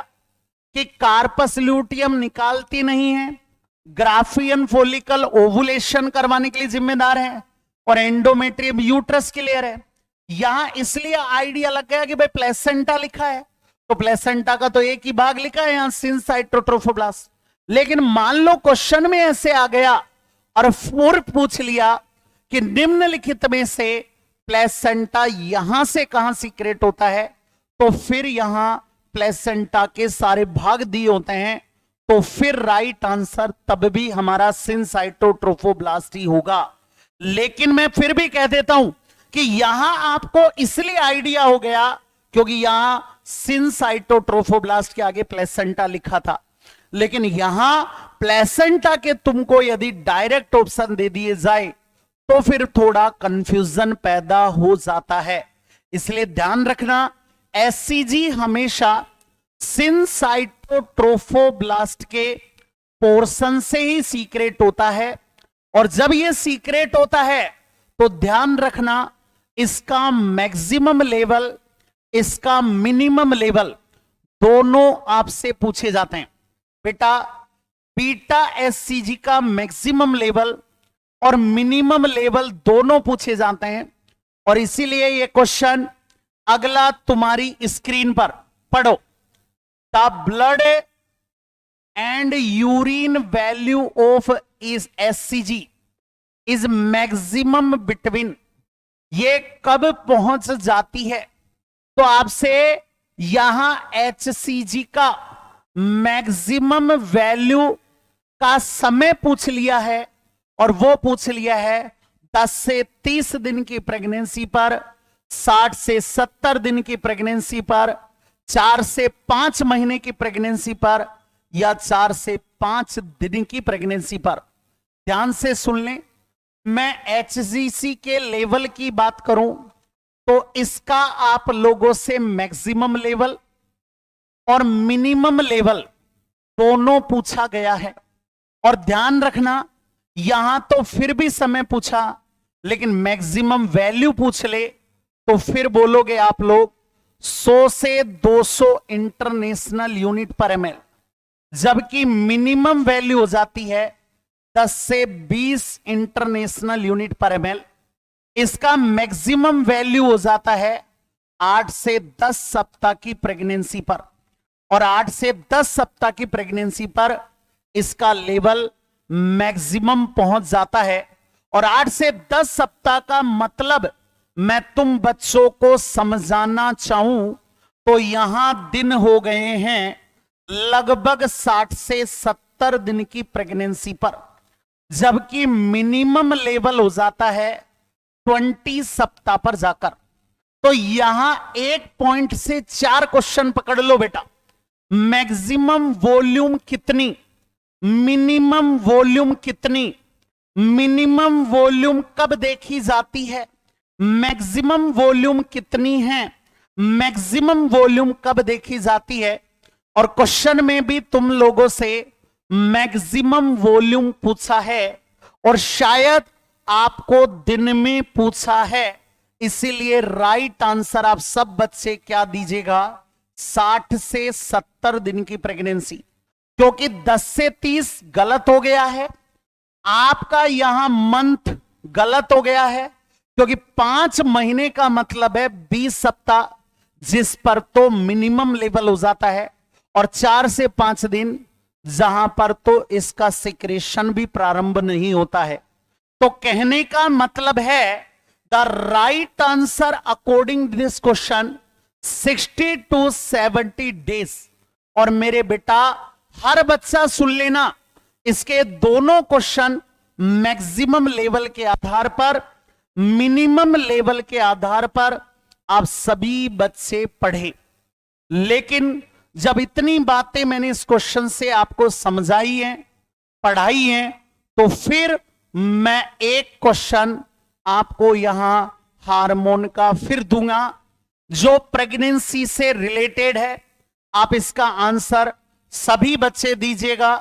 कि कार्पस ल्यूटियम निकालती नहीं है, ग्राफियन फॉलिकल ओवुलेशन करवाने के लिए जिम्मेदार है और एंडोमेट्रियम यूट्रस की लेयर है। यहां इसलिए आइडिया लग गया कि भाई प्लेसेंटा लिखा है तो प्लेसेंटा का तो एक ही भाग लिखा है यहां सिनसाइटोट्रोफोब्लास्ट। लेकिन मान लो क्वेश्चन में ऐसे आ गया और फिर पूछ लिया कि निम्नलिखित में से प्लेसेंटा यहां से कहां सीक्रेट होता है, तो फिर यहां प्लेसेंटा के सारे भाग दिए होते हैं, तो फिर राइट आंसर तब भी हमारा सिनसाइटोट्रोफोब्लास्ट ही होगा। लेकिन मैं फिर भी कह देता हूं कि यहां आपको इसलिए आइडिया हो गया क्योंकि यहां सिनसाइटोट्रोफोब्लास्ट के आगे प्लेसेंटा लिखा था, लेकिन यहां प्लेसेंटा के तुमको यदि डायरेक्ट ऑप्शन दे दिए जाए तो फिर थोड़ा कंफ्यूजन पैदा हो जाता है। इसलिए ध्यान रखना, एससीजी हमेशा सिनसाइटोट्रोफोब्लास्ट के पोर्शन से ही सीक्रेट होता है, और जब यह सीक्रेट होता है तो ध्यान रखना इसका मैक्सिमम लेवल, इसका मिनिमम लेवल दोनों आपसे पूछे जाते हैं। बेटा बीटा एससीजी का मैक्सिमम लेवल और मिनिमम लेवल दोनों पूछे जाते हैं, और इसीलिए ये क्वेश्चन अगला तुम्हारी स्क्रीन पर पढ़ो। The blood and urine value of is SCG is maximum between, ये कब पहुंच जाती है? तो आपसे यहां एचसीजी का मैक्सिमम वैल्यू का समय पूछ लिया है, और वो पूछ लिया है 10 से 30 दिन की प्रेगनेंसी पर, 60 से 70 दिन की प्रेगनेंसी पर, 4 से 5 महीने की प्रेगनेंसी पर, या 4 से 5 दिन की प्रेगनेंसी पर। ध्यान से सुन लें, मैं एचजीसी के लेवल की बात करूं तो इसका आप लोगों से मैक्सिमम लेवल और मिनिमम लेवल दोनों पूछा गया है। और ध्यान रखना यहां तो फिर भी समय पूछा, लेकिन मैक्सिमम वैल्यू पूछ ले तो फिर बोलोगे आप लोग 100 से 200 इंटरनेशनल यूनिट पर एमएल, जबकि मिनिमम वैल्यू हो जाती है 10 से 20 इंटरनेशनल यूनिट पर एमएल। इसका मैक्सिमम वैल्यू हो जाता है 8 से 10 सप्ताह की प्रेगनेंसी पर, और 8 से 10 सप्ताह की प्रेगनेंसी पर इसका लेवल मैक्सिमम पहुंच जाता है। और 8 से 10 सप्ताह का मतलब मैं तुम बच्चों को समझाना चाहूं तो यहां दिन हो गए हैं लगभग 60 से 70 दिन की प्रेगनेंसी पर, जबकि मिनिमम लेवल हो जाता है 20 सप्ताह पर जाकर। तो यहां एक पॉइंट से 4 क्वेश्चन पकड़ लो बेटा। मैक्सिमम वॉल्यूम कितनी, मिनिमम वॉल्यूम कितनी, मिनिमम वॉल्यूम कब देखी जाती है, मैक्सिमम वॉल्यूम कितनी है, मैक्सिमम वॉल्यूम कब देखी जाती है, और क्वेश्चन में भी तुम लोगों से मैक्सिमम वॉल्यूम पूछा है और शायद आपको दिन में पूछा है, इसीलिए राइट आंसर आप सब बच्चे क्या दीजिएगा, 60 से 70 दिन की प्रेगनेंसी, क्योंकि 10 से 30 गलत हो गया है, आपका यहां मंथ गलत हो गया है, क्योंकि 5 महीने का मतलब है 20 सप्ताह, जिस पर तो मिनिमम लेवल हो जाता है, और 4 से 5 दिन जहां पर तो इसका सिक्रेशन भी प्रारंभ नहीं होता है। तो कहने का मतलब है the right answer according this question 60 to 70 days. और मेरे बेटा हर बच्चा सुन लेना, इसके दोनों क्वेश्चन मैक्सिमम लेवल के आधार पर, मिनिमम लेवल के आधार पर आप सभी बच्चे पढ़े। लेकिन जब इतनी बातें मैंने इस क्वेश्चन से आपको समझाई हैं, पढ़ाई हैं, तो फिर मैं एक क्वेश्चन आपको यहां हार्मोन का फिर दूंगा जो प्रेगनेंसी से रिलेटेड है। आप इसका आंसर सभी बच्चे दीजिएगा,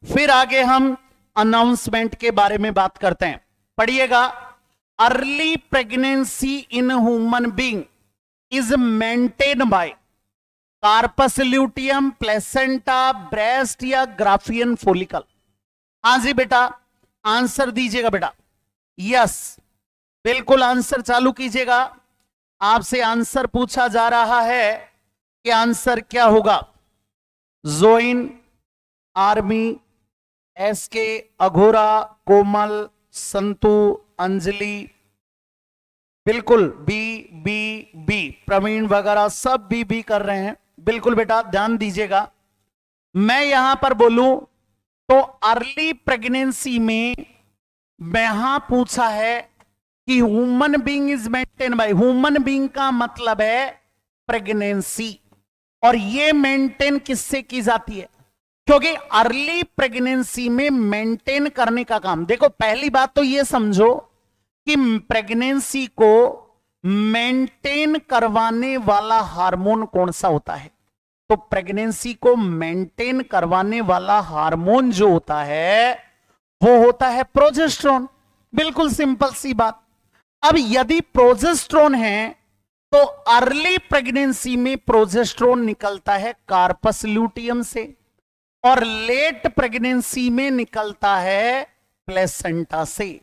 फिर आगे हम अनाउंसमेंट के बारे में बात करते हैं। पढ़िएगा, early pregnancy in human being is maintain by corpus luteum, placenta, breast या ग्राफियन फोलिकल। हाँ जी बेटा, आंसर दीजिएगा बेटा। यस, बिल्कुल आंसर चालू कीजिएगा। आपसे आंसर पूछा जा रहा है कि आंसर क्या होगा। जोइन, आर्मी, एसके, अघोरा, कोमल, संतु, अंजलि, बिल्कुल बी बी बी, प्रवीण वगैरह सब बी कर रहे हैं। बिल्कुल बेटा ध्यान दीजिएगा। मैं यहां पर बोलूं तो अर्ली प्रेगनेंसी में यहां पूछा है कि human being is maintain bye, human being का मतलब है प्रेगनेंसी, और ये मेंटेन किससे की जाती है, क्योंकि अर्ली प्रेगनेंसी में मेंटेन करने का काम, देखो पहली बात तो ये समझो कि प्रेगनेंसी को मेंटेन करवाने वाला हार्मोन कौन सा होता है। तो प्रेगनेंसी को मेंटेन करवाने वाला हार्मोन जो होता है वो होता है प्रोजेस्टेरोन। बिल्कुल सिंपल सी बात। अब यदि प्रोजेस्टेरोन है तो अर्ली प्रेगनेंसी में प्रोजेस्टेरोन निकलता है कार्पस ल्यूटियम से, और लेट प्रेगनेंसी में निकलता है प्लेसेंटा से।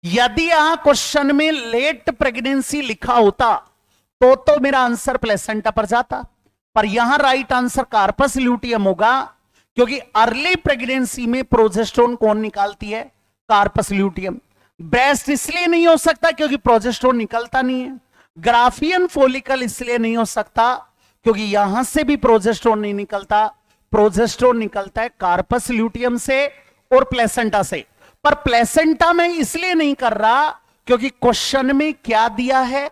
यदि यहां क्वेश्चन में लेट प्रेगनेंसी लिखा होता तो मेरा आंसर प्लेसेंटा पर जाता, पर यहां राइट आंसर कार्पस ल्यूटियम होगा, क्योंकि अर्ली प्रेगनेंसी में प्रोजेस्टेरोन कौन निकालती है, कार्पस ल्यूटियम। ब्रेस्ट इसलिए नहीं हो सकता क्योंकि प्रोजेस्टेरोन निकलता नहीं है। ग्राफियन फोलिकल इसलिए नहीं हो सकता क्योंकि यहां से भी प्रोजेस्टेरोन नहीं निकलता, प्रोजेस्टेरोन निकलता है कार्पस ल्यूटियम से और प्लेसेंटा से। पर प्लेसेंटा में इसलिए नहीं कर रहा क्योंकि क्वेश्चन में क्या दिया है,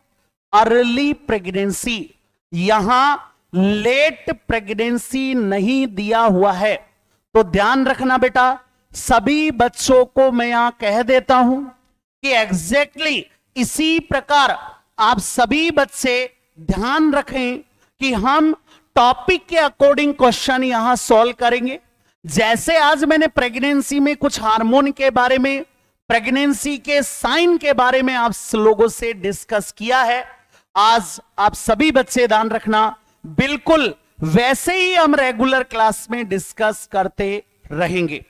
अर्ली प्रेगनेंसी, यहां लेट प्रेगनेंसी नहीं दिया हुआ है। तो ध्यान रखना बेटा, सभी बच्चों को मैं यहां कह देता हूं कि एग्जैक्टली इसी प्रकार आप सभी बच्चे ध्यान रखें कि हम टॉपिक के अकॉर्डिंग क्वेश्चन यहां सॉल्व करेंगे। जैसे आज मैंने प्रेगनेंसी में कुछ हार्मोन के बारे में, प्रेगनेंसी के साइन के बारे में आप लोगों से डिस्कस किया है, आज आप सभी बच्चे ध्यान रखना, बिल्कुल वैसे ही हम रेगुलर क्लास में डिस्कस करते रहेंगे।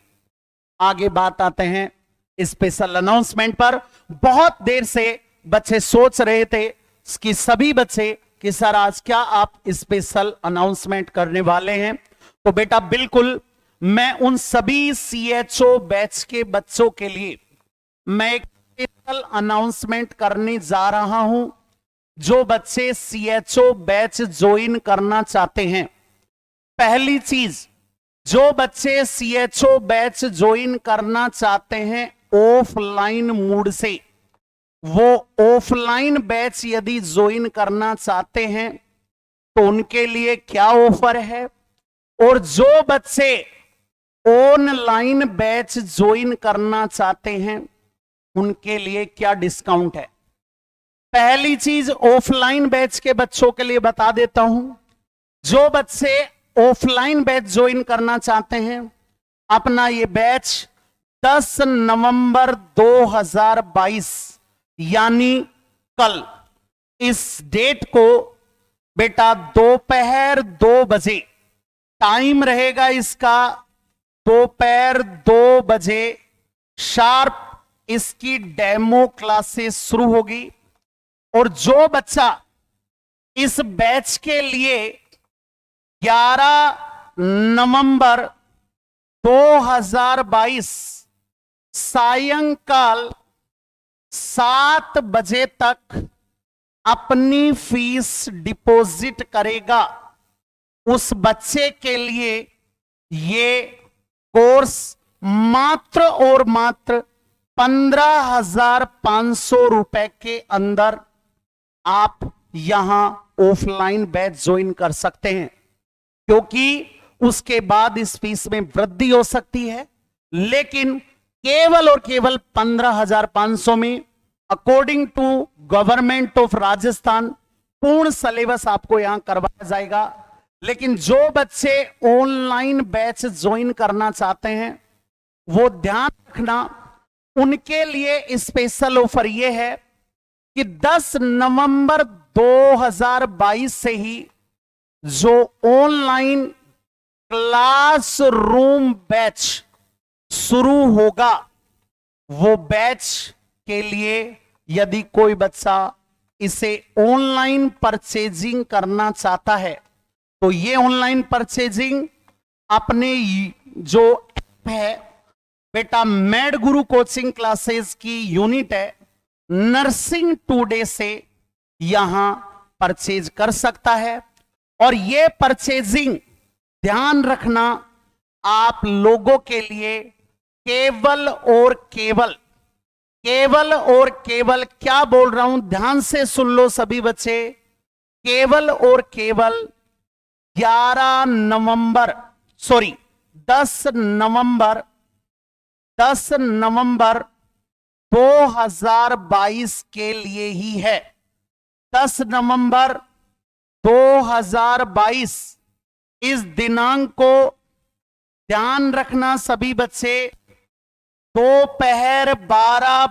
आगे बात आते हैं स्पेशल अनाउंसमेंट पर। बहुत देर से बच्चे सोच रहे थे कि सभी बच्चे कि सर आज क्या आप स्पेशल अनाउंसमेंट करने वाले हैं। तो बेटा बिल्कुल, मैं उन सभी सीएचओ बैच के बच्चों के लिए मैं एक स्पेशल अनाउंसमेंट करने जा रहा हूं। जो बच्चे सीएचओ बैच ज्वाइन करना चाहते हैं, पहली चीज, जो बच्चे सीएचओ बैच ज्वाइन करना चाहते हैं ऑफलाइन मोड से, वो ऑफलाइन बैच यदि ज्वाइन करना चाहते हैं तो उनके लिए क्या ऑफर है, और जो बच्चे ऑनलाइन बैच ज्वाइन करना चाहते हैं उनके लिए क्या डिस्काउंट है। पहली चीज ऑफलाइन बैच के बच्चों के लिए बता देता हूं। जो बच्चे ऑफलाइन बैच ज्वाइन करना चाहते हैं, अपना ये बैच 10 नवंबर 2022 यानी कल, इस डेट को बेटा दोपहर 2 बजे टाइम रहेगा इसका, दोपहर 2 बजे शार्प इसकी डेमो क्लासेस शुरू होगी। और जो बच्चा इस बैच के लिए 11 नवंबर 2022 सायंकाल 7 बजे तक अपनी फीस डिपॉजिट करेगा, उस बच्चे के लिए ये कोर्स मात्र और मात्र 15,500 रुपए के अंदर आप यहां ऑफलाइन बैच ज्वाइन कर सकते हैं, क्योंकि उसके बाद इस फीस में वृद्धि हो सकती है। लेकिन केवल और केवल 15,500 में according to government of Rajasthan पूर्ण सिलेबस आपको यहां करवाया जाएगा। लेकिन जो बच्चे ऑनलाइन बैच ज्वाइन करना चाहते हैं, वो ध्यान रखना, उनके लिए स्पेशल ऑफर यह है कि 10 नवंबर 2022 से ही जो ऑनलाइन क्लासरूम बैच शुरू होगा, वो बैच के लिए यदि कोई बच्चा इसे ऑनलाइन परचेजिंग करना चाहता है, तो ये ऑनलाइन परचेजिंग अपने जो ऐप है बेटा मैड गुरु कोचिंग क्लासेस की यूनिट है नर्सिंग टुडे से यहां परचेज कर सकता है। और ये परचेजिंग ध्यान रखना आप लोगों के लिए केवल और केवल क्या बोल रहा हूं, ध्यान से सुन लो सभी बच्चे, केवल और केवल 10 नवंबर 2022 के लिए ही है। 10 नवंबर 2022 इस दिनांक को ध्यान रखना सभी बच्चे, दोपहर 12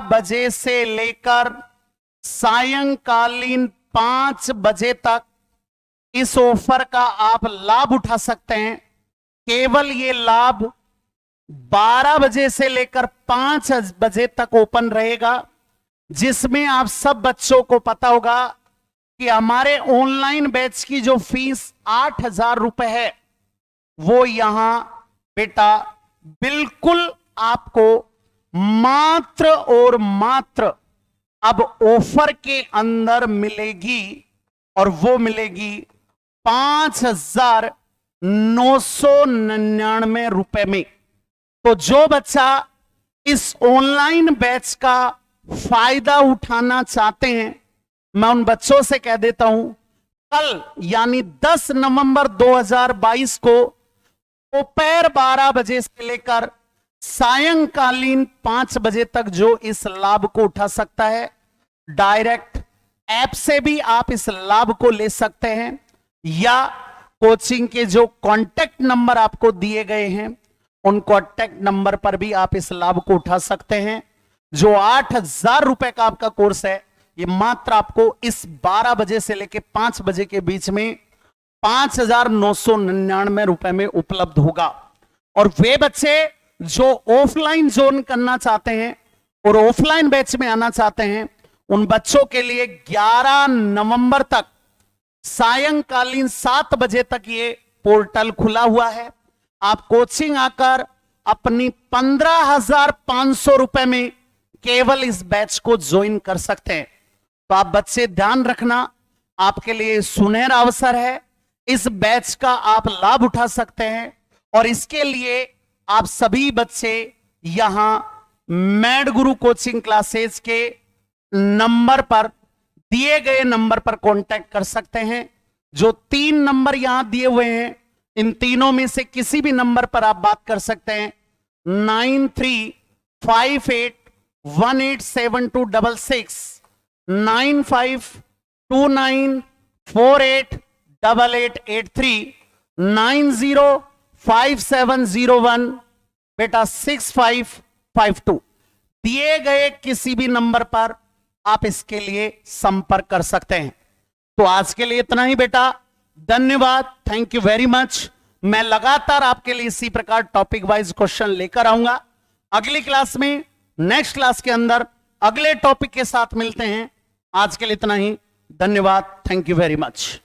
बजे से लेकर सायंकालीन 5 बजे तक इस ऑफर का आप लाभ उठा सकते हैं। केवल ये लाभ 12 बजे से लेकर 5 बजे तक ओपन रहेगा, जिसमें आप सब बच्चों को पता होगा कि हमारे ऑनलाइन बैच की जो फीस 8,000 रुपए है, वो यहां बेटा बिल्कुल आपको मात्र और मात्र अब ऑफर के अंदर मिलेगी, और वो मिलेगी 5,999 रुपए में। तो जो बच्चा इस ऑनलाइन बैच का फायदा उठाना चाहते हैं, मैं उन बच्चों से कह देता हूं, कल यानी 10 नवंबर 2022 को दोपहर 12 बजे से लेकर सायंकालीन 5 बजे तक जो इस लाभ को उठा सकता है, डायरेक्ट ऐप से भी आप इस लाभ को ले सकते हैं, या कोचिंग के जो कांटेक्ट नंबर आपको दिए गए हैं उन कांटेक्ट नंबर पर भी आप इस लाभ को उठा सकते हैं। जो 8,000 रुपए का आपका कोर्स है, ये मात्र आपको इस 12 बजे से लेकर 5 बजे के बीच में 5,999 रुपए में उपलब्ध होगा। और वे बच्चे जो ऑफलाइन ज्वाइन करना चाहते हैं और ऑफलाइन बैच में आना चाहते हैं, उन बच्चों के लिए 11 नवंबर तक सायंकालीन 7 बजे तक ये पोर्टल खुला हुआ है। आप कोचिंग आकर अपनी 15,500 रुपए में केवल इस बैच को ज्वाइन कर सकते हैं। तो आप बच्चे ध्यान रखना, आपके लिए सुनहरा अवसर है, इस बैच का आप लाभ उठा सकते हैं। और इसके लिए आप सभी बच्चे यहां मैड गुरु कोचिंग क्लासेस के नंबर पर, दिए गए नंबर पर कांटेक्ट कर सकते हैं। जो 3 नंबर यहां दिए हुए हैं, इन तीनों में से किसी भी नंबर पर आप बात कर सकते हैं। 58187266 9529488883 905701 बेटा 6552 दिए गए किसी भी नंबर पर आप इसके लिए संपर्क कर सकते हैं। तो आज के लिए इतना ही बेटा, धन्यवाद, थैंक यू वेरी मच। मैं लगातार आपके लिए इसी प्रकार टॉपिक वाइज क्वेश्चन लेकर आऊंगा। अगली क्लास में, नेक्स्ट क्लास के अंदर अगले टॉपिक के साथ मिलते हैं। आज के लिए इतना ही, धन्यवाद, थैंक यू वेरी मच।